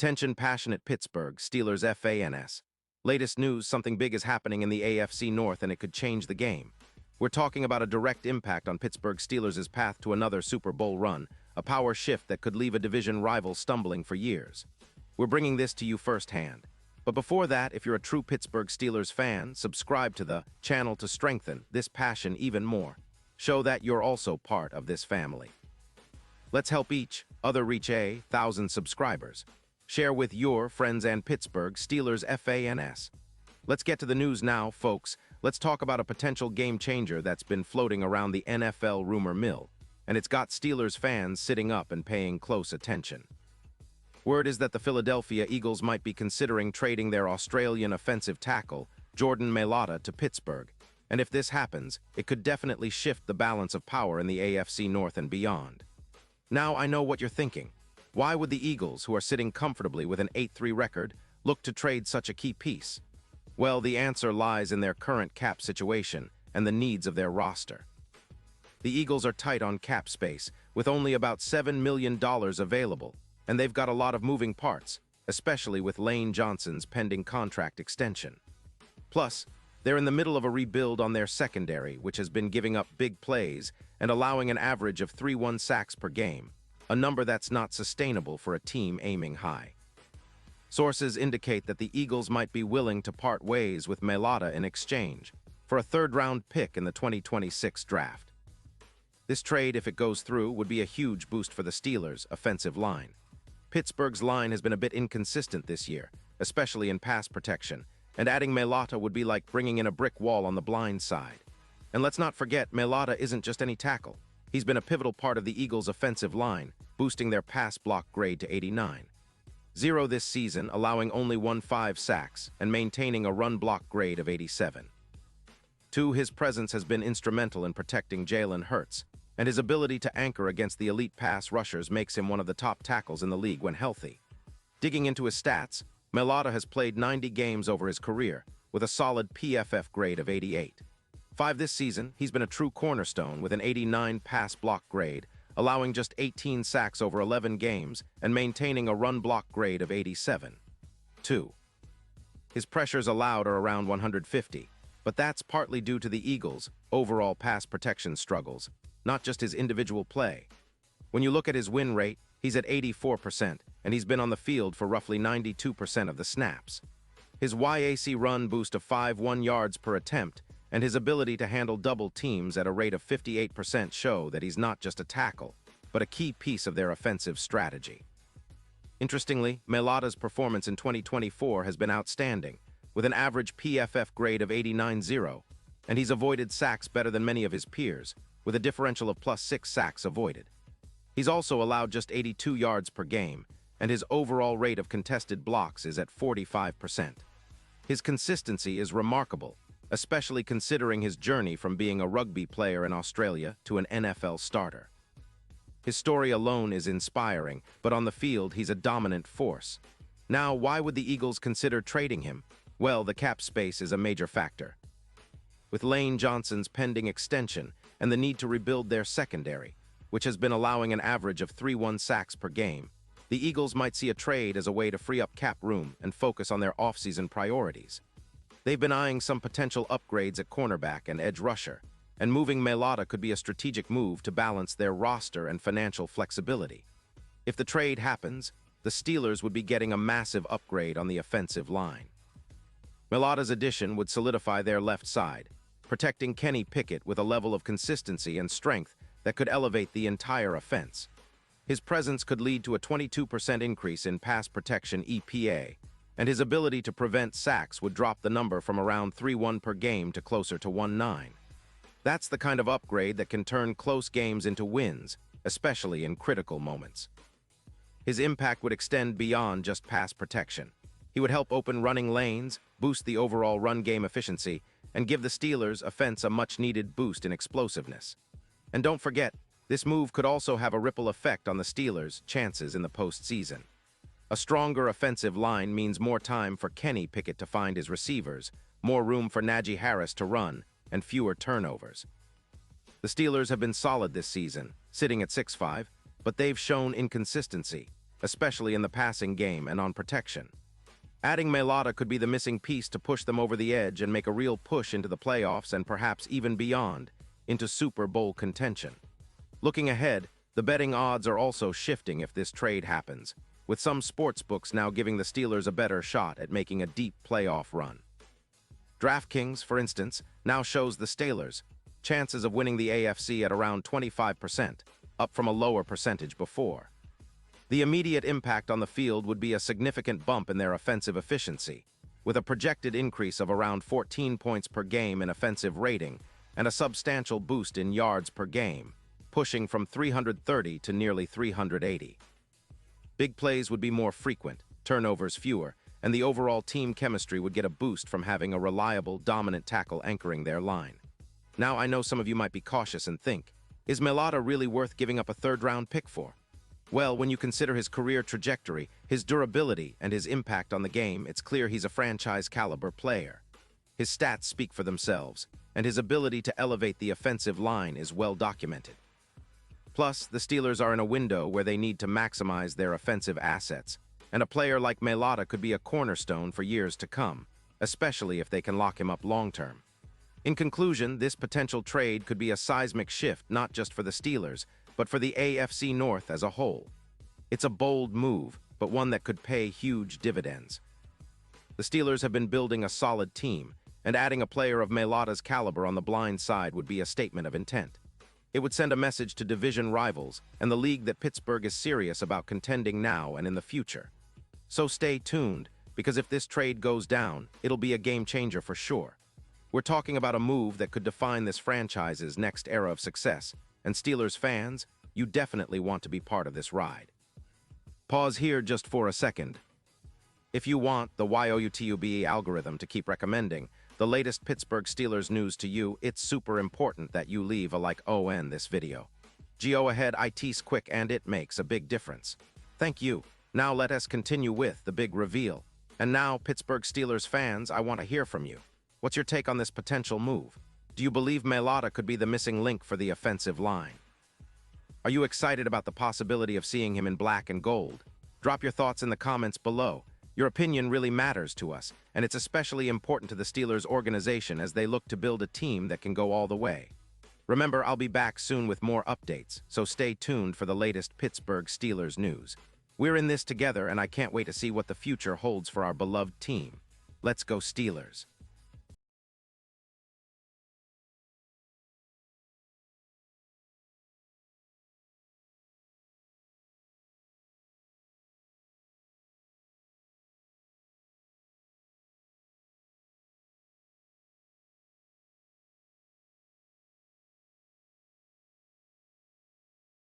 Attention passionate Pittsburgh Steelers fans. Latest news, something big is happening in the AFC North and it could change the game. We're talking about a direct impact on Pittsburgh Steelers' path to another Super Bowl run, a power shift that could leave a division rival stumbling for years. We're bringing this to you firsthand. But before that, if you're a true Pittsburgh Steelers fan, subscribe to the channel to strengthen this passion even more. Show that you're also part of this family. Let's help each other reach 1,000 subscribers. Share with your friends and Pittsburgh Steelers fans. Let's get to the news now, folks. Let's talk about a potential game changer that's been floating around the NFL rumor mill, and it's got Steelers fans sitting up and paying close attention. Word is that the Philadelphia Eagles might be considering trading their Australian offensive tackle, Jordan Mailata, to Pittsburgh, and if this happens, it could definitely shift the balance of power in the AFC North and beyond. Now I know what you're thinking. Why would the Eagles, who are sitting comfortably with an 8-3 record, look to trade such a key piece? Well, the answer lies in their current cap situation and the needs of their roster. The Eagles are tight on cap space, with only about $7 million available, and they've got a lot of moving parts, especially with Lane Johnson's pending contract extension. Plus, they're in the middle of a rebuild on their secondary, which has been giving up big plays and allowing an average of 3-1 sacks per game, a number that's not sustainable for a team aiming high. Sources indicate that the Eagles might be willing to part ways with Mailata in exchange for a third-round pick in the 2026 draft. This trade, if it goes through, would be a huge boost for the Steelers' offensive line. Pittsburgh's line has been a bit inconsistent this year, especially in pass protection, and adding Mailata would be like bringing in a brick wall on the blind side. And let's not forget, Mailata isn't just any tackle. He's been a pivotal part of the Eagles' offensive line, boosting their pass block grade to 89. 0 this season, allowing only 15 sacks and maintaining a run block grade of 87. 2. His presence has been instrumental in protecting Jalen Hurts, and his ability to anchor against the elite pass rushers makes him one of the top tackles in the league when healthy. Digging into his stats, Mailata has played 90 games over his career, with a solid PFF grade of 88. 5 this season, he's been a true cornerstone with an 89 pass block grade, allowing just 18 sacks over 11 games and maintaining a run block grade of 87. 2. His pressures allowed are around 150, but that's partly due to the Eagles' overall pass protection struggles, not just his individual play. When you look at his win rate, he's at 84%, and he's been on the field for roughly 92% of the snaps. His YAC run boost of 5.1 yards per attempt and his ability to handle double teams at a rate of 58% show that he's not just a tackle, but a key piece of their offensive strategy. Interestingly, Mailata's performance in 2024 has been outstanding, with an average PFF grade of 89.0, and he's avoided sacks better than many of his peers, with a differential of +6 sacks avoided. He's also allowed just 82 yards per game, and his overall rate of contested blocks is at 45%. His consistency is remarkable, especially considering his journey from being a rugby player in Australia to an NFL starter. His story alone is inspiring, but on the field he's a dominant force. Now, why would the Eagles consider trading him? Well, the cap space is a major factor. With Lane Johnson's pending extension and the need to rebuild their secondary, which has been allowing an average of 3-1 sacks per game, the Eagles might see a trade as a way to free up cap room and focus on their offseason priorities. They've been eyeing some potential upgrades at cornerback and edge rusher, and moving Mailata could be a strategic move to balance their roster and financial flexibility. If the trade happens, the Steelers would be getting a massive upgrade on the offensive line. Mailata's addition would solidify their left side, protecting Kenny Pickett with a level of consistency and strength that could elevate the entire offense. His presence could lead to a 22% increase in pass protection EPA, and his ability to prevent sacks would drop the number from around 3-1 per game to closer to 1-9. That's the kind of upgrade that can turn close games into wins, especially in critical moments. His impact would extend beyond just pass protection. He would help open running lanes, boost the overall run game efficiency, and give the Steelers' offense a much-needed boost in explosiveness. And don't forget, this move could also have a ripple effect on the Steelers' chances in the postseason. A stronger offensive line means more time for Kenny Pickett to find his receivers, more room for Najee Harris to run, and fewer turnovers. The Steelers have been solid this season, sitting at 6-5, but they've shown inconsistency. especially in the passing game and on protection. Adding Mailata could be the missing piece to push them over the edge and make a real push into the playoffs and perhaps even beyond, into Super Bowl contention. Looking ahead, the betting odds are also shifting if this trade happens, with some sportsbooks now giving the Steelers a better shot at making a deep playoff run. DraftKings, for instance, now shows the Steelers chances of winning the AFC at around 25%, up from a lower percentage before. The immediate impact on the field would be a significant bump in their offensive efficiency, with a projected increase of around 14 points per game in offensive rating and a substantial boost in yards per game, pushing from 330 to nearly 380. Big plays would be more frequent, turnovers fewer, and the overall team chemistry would get a boost from having a reliable, dominant tackle anchoring their line. Now, I know some of you might be cautious and think, is Mailata really worth giving up a third-round pick for? Well, when you consider his career trajectory, his durability, and his impact on the game, it's clear he's a franchise-caliber player. His stats speak for themselves, and his ability to elevate the offensive line is well documented. Plus, the Steelers are in a window where they need to maximize their offensive assets, and a player like Mailata could be a cornerstone for years to come, especially if they can lock him up long-term. In conclusion, this potential trade could be a seismic shift not just for the Steelers, but for the AFC North as a whole. It's a bold move, but one that could pay huge dividends. The Steelers have been building a solid team, and adding a player of Mailata's caliber on the blind side would be a statement of intent. It would send a message to division rivals and the league that Pittsburgh is serious about contending now and in the future. So stay tuned, because if this trade goes down, it'll be a game changer for sure. We're talking about a move that could define this franchise's next era of success, and Steelers fans, you definitely want to be part of this ride. Pause here just for a second. If you want the YouTube algorithm to keep recommending the latest Pittsburgh Steelers news to you, it's super important that you leave a like on this video. Go ahead, it's quick and it makes a big difference. Thank you. Now let us continue with the big reveal. And now, Pittsburgh Steelers fans, I want to hear from you. What's your take on this potential move? Do you believe Mailata could be the missing link for the offensive line? Are you excited about the possibility of seeing him in black and gold? Drop your thoughts in the comments below. Your opinion really matters to us, and it's especially important to the Steelers organization as they look to build a team that can go all the way. Remember, I'll be back soon with more updates, so stay tuned for the latest Pittsburgh Steelers news. We're in this together, and I can't wait to see what the future holds for our beloved team. Let's go Steelers!